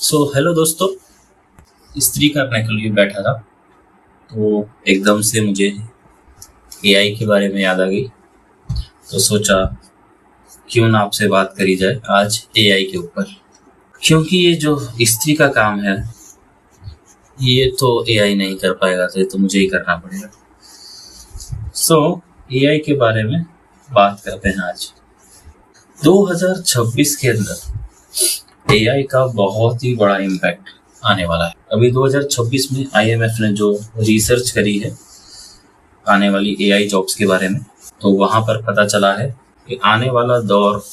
Hello दोस्तों। इस्त्री करने के लिए बैठा था तो एकदम से मुझे एआई के बारे में याद आ गई। तो सोचा क्यों ना आपसे बात करी जाए आज एआई के ऊपर, क्योंकि ये जो इस्त्री का काम है ये तो एआई नहीं कर पाएगा, तो ये तो मुझे ही करना पड़ेगा। एआई के बारे में बात करते हैं आज। 2026 के अंदर एआई का बहुत ही बड़ा इम्पैक्ट आने वाला है। अभी 2026 में आईएमएफ ने जो रिसर्च करी है आने वाली एआई जॉब्स के बारे में, तो वहां पर पता चला है कि आने वाला दौर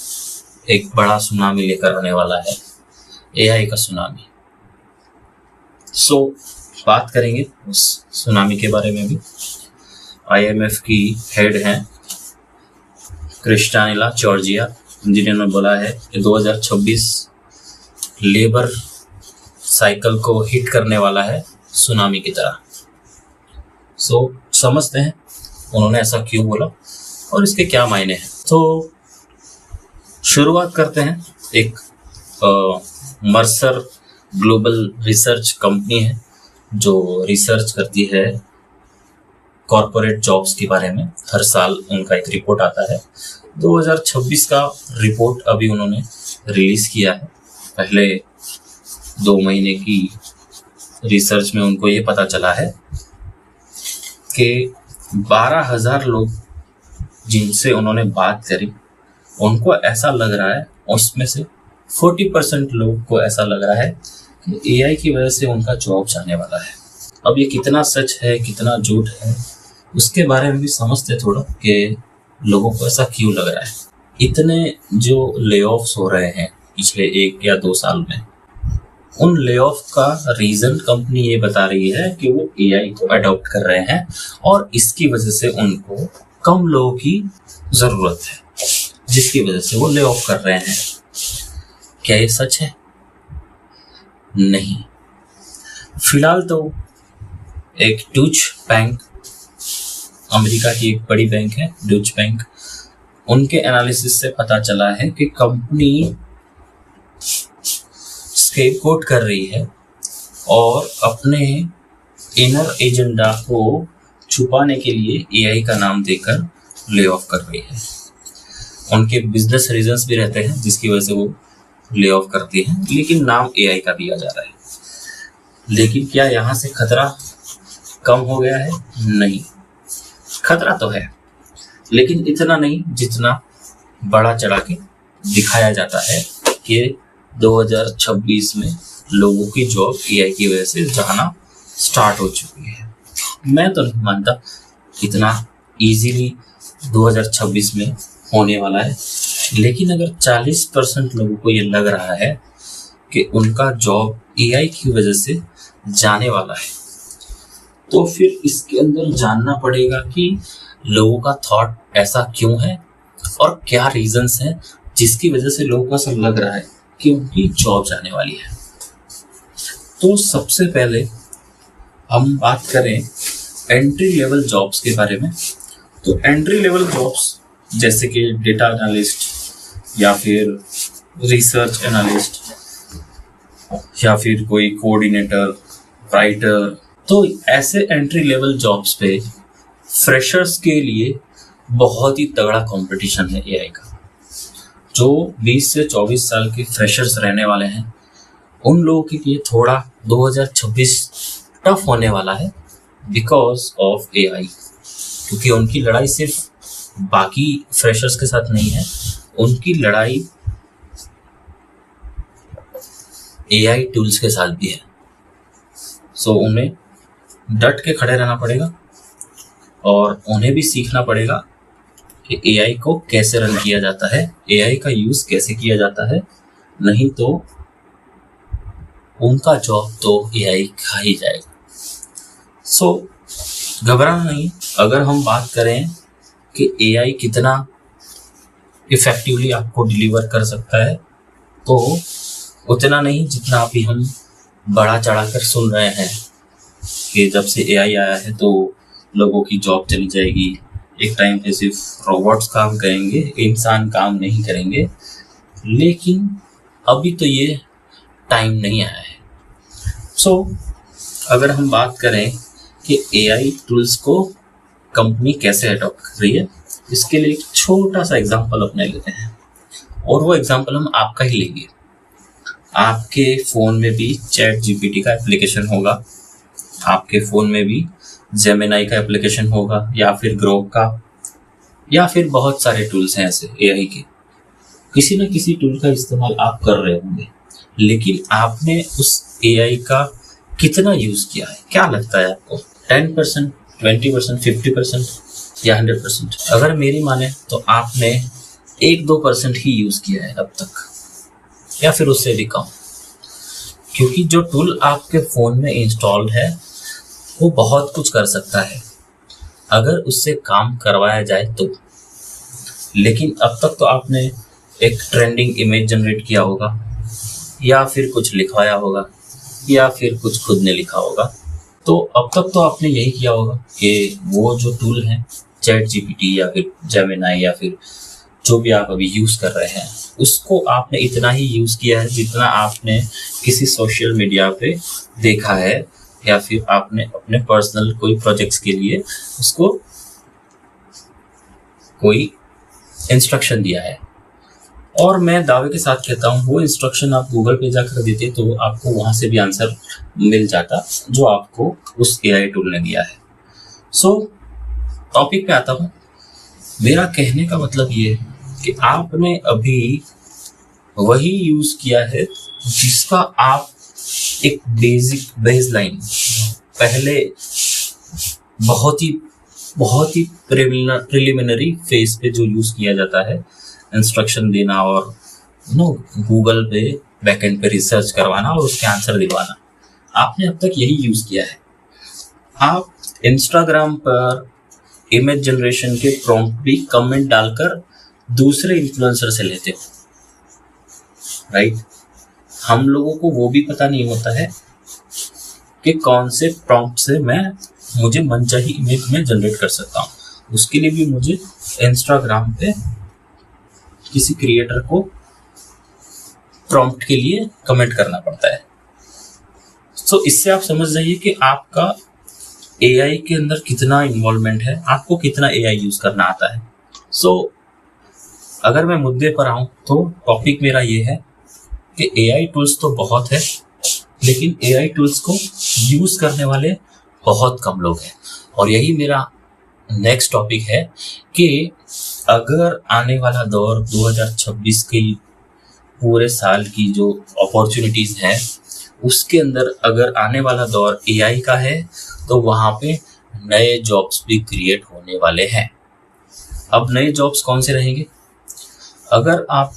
एक बड़ा सुनामी लेकर आने वाला है, एआई का सुनामी। बात करेंगे उस सुनामी के बारे में भी। आईएमएफ की हेड हैं क्रिस्टालिना जॉर्जिया, जिन्होंने बोला है कि 2026 लेबर साइकिल को हिट करने वाला है सुनामी की तरह। समझते हैं उन्होंने ऐसा क्यों बोला और इसके क्या मायने हैं। तो शुरुआत करते हैं। एक मर्सर ग्लोबल रिसर्च कंपनी है जो रिसर्च करती है कॉर्पोरेट जॉब्स के बारे में। हर साल उनका एक रिपोर्ट आता है। 2026 का रिपोर्ट अभी उन्होंने रिलीज किया है। पहले 2 महीने की रिसर्च में उनको ये पता चला है कि 12,000 लोग जिनसे उन्होंने बात करी, उनको ऐसा लग रहा है, उसमें से 40% लोग को ऐसा लग रहा है कि एआई की वजह से उनका जॉब जाने वाला है। अब ये कितना सच है कितना झूठ है उसके बारे में भी समझते थोड़ा कि लोगों को ऐसा क्यों लग रहा है। इतने जो ले ऑफ्स हो रहे हैं पिछले 1 या 2 साल में, उन ले ऑफ का रीजन कंपनी ये बता रही है कि वो एआई को अडॉप्ट कर रहे हैं और इसकी वजह से उनको कम लोगों की जरूरत है, जिसकी वजह से वो ले ऑफ कर रहे हैं। क्या ये सच है? नहीं। फिलहाल तो एक डूच बैंक, अमेरिका की एक बड़ी बैंक है डूच बैंक, उनके एनालिसिस से पता चला है कि कंपनी स्केपगोट कर रही है और अपने इनर एजेंडा को छुपाने के लिए एआई का नाम देकर ले ऑफ कर रही है। उनके बिजनेस रीजंस भी रहते हैं जिसकी वजह से वो ले ऑफ करती है, लेकिन नाम एआई का दिया जा रहा है। लेकिन क्या यहाँ से खतरा कम हो गया है? नहीं, खतरा तो है, लेकिन इतना नहीं जितना बड़ा चढ़ा के दिखाया जाता है कि 2026 में लोगों की जॉब एआई की वजह से जाना स्टार्ट हो चुकी है। मैं तो नहीं मानता इतना इजीली 2026 में होने वाला है, लेकिन अगर 40% लोगों को ये लग रहा है कि उनका जॉब एआई की वजह से जाने वाला है, तो फिर इसके अंदर जानना पड़ेगा कि लोगों का थॉट ऐसा क्यों है और क्या रीजंस हैं जिसकी वजह से लोगों को ऐसा लग रहा है कि उनकी जॉब जाने वाली है। तो सबसे पहले हम बात करें एंट्री लेवल जॉब्स के बारे में। तो एंट्री लेवल जॉब्स जैसे कि डेटा एनालिस्ट या फिर रिसर्च एनालिस्ट या फिर कोई कोऑर्डिनेटर, राइटर, तो ऐसे एंट्री लेवल जॉब्स पे फ्रेशर्स के लिए बहुत ही तगड़ा कंपटीशन है एआई का। जो 20 से 24 साल के फ्रेशर्स रहने वाले हैं उन लोगों के लिए थोड़ा 2026 टफ होने वाला है बिकॉज ऑफ एआई, क्योंकि उनकी लड़ाई सिर्फ बाकी फ्रेशर्स के साथ नहीं है, उनकी लड़ाई एआई टूल्स के साथ भी है। उन्हें डट के खड़े रहना पड़ेगा और उन्हें भी सीखना पड़ेगा कि एआई को कैसे रन किया जाता है, एआई का यूज कैसे किया जाता है, नहीं तो उनका जॉब तो एआई खा ही जाएगा। घबराना नहीं। अगर हम बात करें कि एआई कितना इफेक्टिवली आपको डिलीवर कर सकता है, तो उतना नहीं जितना अभी हम बड़ा चढ़ाकर सुन रहे हैं कि जब से एआई आया है तो लोगों की जॉब चली जाएगी, एक टाइम पे सिर्फ रोबोट्स काम करेंगे, इंसान काम नहीं करेंगे। लेकिन अभी तो ये टाइम नहीं आया है। सो अगर हम बात करें कि एआई टूल्स को कंपनी कैसे अडॉप्ट कर रही है, इसके लिए एक छोटा सा एग्जांपल अपने लेते हैं, और वो एग्जांपल हम आपका ही लेंगे। आपके फ़ोन में भी चैट जीपीटी का एप्लीकेशन होगा, आपके फ़ोन में भी जेमिनाई का एप्लीकेशन होगा, या फिर ग्रोक का, या फिर बहुत सारे टूल्स हैं ऐसे एआई के। किसी न किसी टूल का इस्तेमाल आप कर रहे होंगे, लेकिन आपने उस एआई का कितना यूज़ किया है? क्या लगता है आपको? 10%, 20%, 50% या 100%? अगर मेरी माने तो आपने 1-2% ही यूज़ किया है अब तक, या फिर उससे भी कम। क्योंकि जो टूल आपके फ़ोन में इंस्टॉल्ड है वो बहुत कुछ कर सकता है अगर उससे काम करवाया जाए तो। लेकिन अब तक तो आपने एक ट्रेंडिंग इमेज जनरेट किया होगा, या फिर कुछ लिखवाया होगा, या फिर कुछ खुद ने लिखा होगा। तो अब तक तो आपने यही किया होगा कि वो जो टूल है चैट जीपीटी या फिर जेमिनाई या फिर जो भी आप अभी यूज़ कर रहे हैं, उसको आपने इतना ही यूज़ किया है जितना आपने किसी सोशल मीडिया पे देखा है, या फिर आपने अपने पर्सनल कोई प्रोजेक्ट्स के लिए उसको कोई इंस्ट्रक्शन दिया है। और मैं दावे के साथ कहता हूँ वो इंस्ट्रक्शन आप गूगल पे जाकर देते तो आपको वहाँ से भी आंसर मिल जाता जो आपको उस एआई टूल ने दिया है। सो टॉपिक पे आता हूँ। मेरा कहने का मतलब ये है कि आपने अभी वही यूज़ किया है जिसका आप एक बेसिक बेसलाइन पहले बहुत ही प्रिलिमिनरी फेज पे जो यूज़ किया जाता है, इंस्ट्रक्शन देना और गूगल पे बैकएंड पे रिसर्च करवाना और उसके आंसर दिलवाना, आपने अब तक यही यूज़ किया है। आप इंस्टाग्राम पर इमेज जनरेशन के प्रॉम्प्ट भी कमेंट डालकर दूसरे इन्फ्लुएंसर से लेते हो, राइट? हम लोगों को वो भी पता नहीं होता है कि कौन से प्रॉम्प्ट से मुझे मनचाही इमेज में जनरेट कर सकता हूँ। उसके लिए भी मुझे इंस्टाग्राम पे किसी क्रिएटर को प्रॉम्प्ट के लिए कमेंट करना पड़ता है। सो इससे आप समझ जाइए कि आपका एआई के अंदर कितना इन्वॉल्वमेंट है, आपको कितना एआई यूज़ करना आता है। सो अगर मैं मुद्दे पर आऊँ तो टॉपिक मेरा ये है कि एआई टूल्स तो बहुत है, लेकिन एआई टूल्स को यूज़ करने वाले बहुत कम लोग हैं। और यही मेरा नेक्स्ट टॉपिक है कि अगर आने वाला दौर 2026 के पूरे साल की जो अपॉर्चुनिटीज़ हैं उसके अंदर अगर आने वाला दौर एआई का है तो वहाँ पे नए जॉब्स भी क्रिएट होने वाले हैं। अब नए जॉब्स कौन से रहेंगे? अगर आप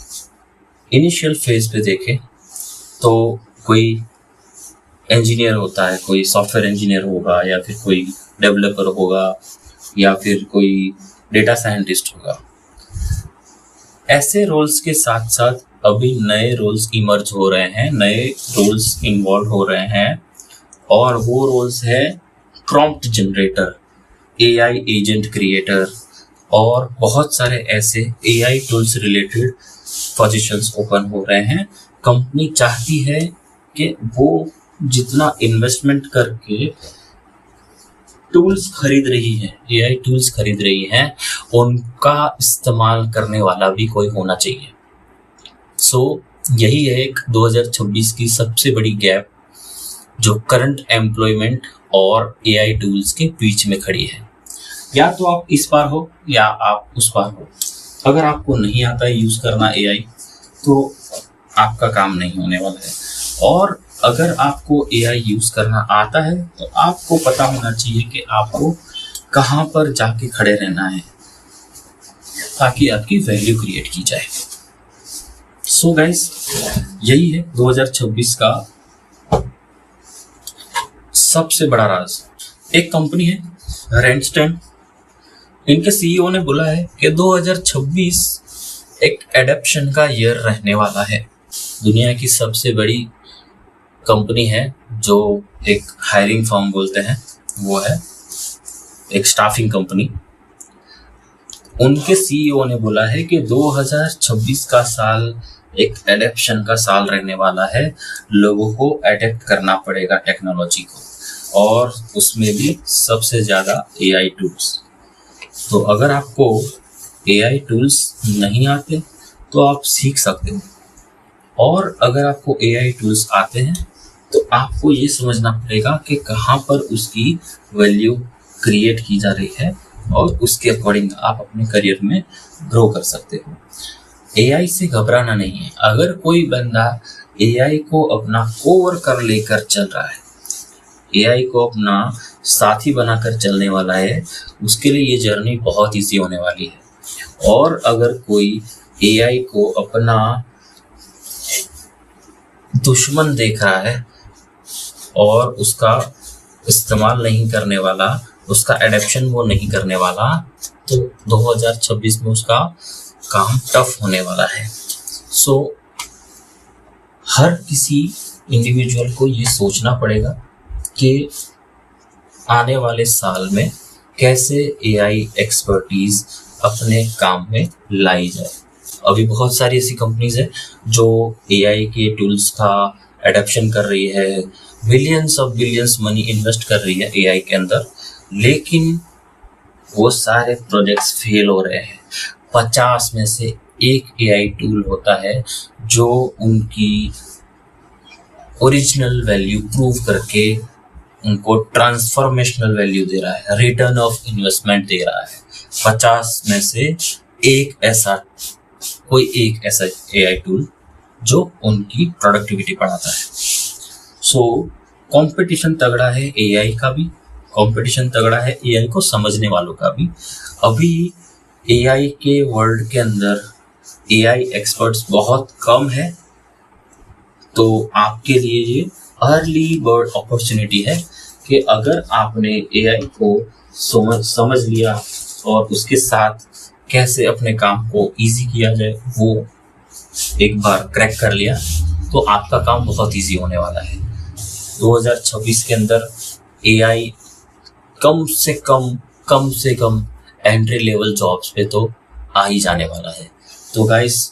इनिशियल फेज पे देखें तो कोई इंजीनियर होता है, कोई सॉफ्टवेयर इंजीनियर होगा, या फिर कोई डेवलपर होगा, या फिर कोई डेटा साइंटिस्ट होगा। ऐसे रोल्स के साथ साथ अभी नए रोल्स इमर्ज हो रहे हैं, नए रोल्स इन्वॉल्व हो रहे हैं, और वो रोल्स है prompt generator, AI agent creator, और बहुत सारे ऐसे AI tools related positions open हो रहे हैं। कंपनी चाहती है कि वो जितना इन्वेस्टमेंट करके टूल्स खरीद रही है, एआई टूल्स खरीद रही हैं, उनका इस्तेमाल करने वाला भी कोई होना चाहिए। सो यही है एक 2026 की सबसे बड़ी गैप जो करंट एम्प्लॉयमेंट और एआई टूल्स के बीच में खड़ी है। या तो आप इस पार हो या आप उस पार हो। अगर आपको नहीं आता है यूज़ करना एआई तो आपका काम नहीं होने वाला है, और अगर आपको एआई यूज़ करना आता है तो आपको पता होना चाहिए कि आपको कहाँ पर जाके खड़े रहना है ताकि आपकी वैल्यू क्रिएट की जाए। सो गाइस, यही है 2026 का सबसे बड़ा राज। एक कंपनी है रेंटस्टैंड, इनके सीईओ ने बोला है कि 2026 एक एडेप्शन का ईयर रहने वाला है। दुनिया की सबसे बड़ी कंपनी है जो एक हायरिंग फर्म बोलते हैं, वो है एक स्टाफिंग कंपनी। उनके सीईओ ने बोला है कि 2026 का साल एक एडेप्शन का साल रहने वाला है। लोगों को एडेप्ट करना पड़ेगा टेक्नोलॉजी को, और उसमें भी सबसे ज़्यादा एआई टूल्स। तो अगर आपको एआई टूल्स नहीं आते तो आप सीख सकते हो, और अगर आपको एआई टूल्स आते हैं तो आपको ये समझना पड़ेगा कि कहाँ पर उसकी वैल्यू क्रिएट की जा रही है, और उसके अकॉर्डिंग आप अपने करियर में ग्रो कर सकते हो। एआई से घबराना नहीं है। अगर कोई बंदा एआई को अपना कोवर्कर लेकर चल रहा है, एआई को अपना साथी बनाकर चलने वाला है, उसके लिए ये जर्नी बहुत ईजी होने वाली है। और अगर कोई एआई को अपना दुश्मन देख रहा है और उसका इस्तेमाल नहीं करने वाला, उसका एडेप्शन वो नहीं करने वाला, तो 2026 में उसका काम टफ होने वाला है। सो हर किसी इंडिविजुअल को ये सोचना पड़ेगा कि आने वाले साल में कैसे एआई एक्सपर्टीज अपने काम में लाई जाए। अभी बहुत सारी ऐसी कंपनीज है जो एआई के टूल्स का एडेप्शन कर रही है, billions of billions money invest कर रही है एआई के अंदर, लेकिन वो सारे प्रोजेक्ट्स फेल हो रहे हैं। 50 में से एक एआई टूल होता है जो उनकी ओरिजिनल वैल्यू प्रूव करके उनको ट्रांसफॉर्मेशनल वैल्यू दे रहा है, रिटर्न ऑफ इन्वेस्टमेंट दे रहा है। 50 में से कोई एक ऐसा एआई टूल जो उनकी प्रोडक्टिविटी बढ़ाता है। सो कंपटीशन तगड़ा है एआई का भी, कंपटीशन तगड़ा है एआई को समझने वालों का भी। अभी एआई के वर्ल्ड के अंदर एआई एक्सपर्ट्स बहुत कम है, तो आपके लिए ये अर्ली बर्ड अपॉर्चुनिटी है कि अगर आपने एआई को समझ लिया और उसके साथ कैसे अपने काम को इजी किया जाए वो एक बार क्रैक कर लिया, तो आपका काम बहुत इजी होने वाला है। 2026 के अंदर एआई कम से कम एंट्री लेवल जॉब्स पे तो आ ही जाने वाला है। तो गाइस,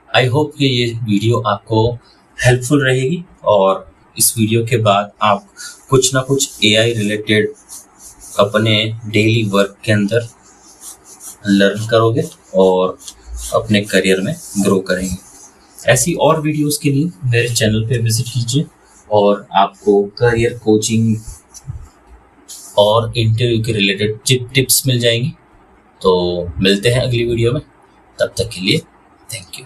आई होप कि ये वीडियो आपको हेल्पफुल रहेगी, और इस वीडियो के बाद आप कुछ ना कुछ एआई रिलेटेड अपने डेली वर्क के अंदर लर्न करोगे और अपने करियर में ग्रो करेंगे। ऐसी और वीडियोस के लिए मेरे चैनल पे विजिट कीजिए, और आपको करियर कोचिंग और इंटरव्यू के रिलेटेड टिप्स मिल जाएंगी। तो मिलते हैं अगली वीडियो में, तब तक के लिए थैंक यू।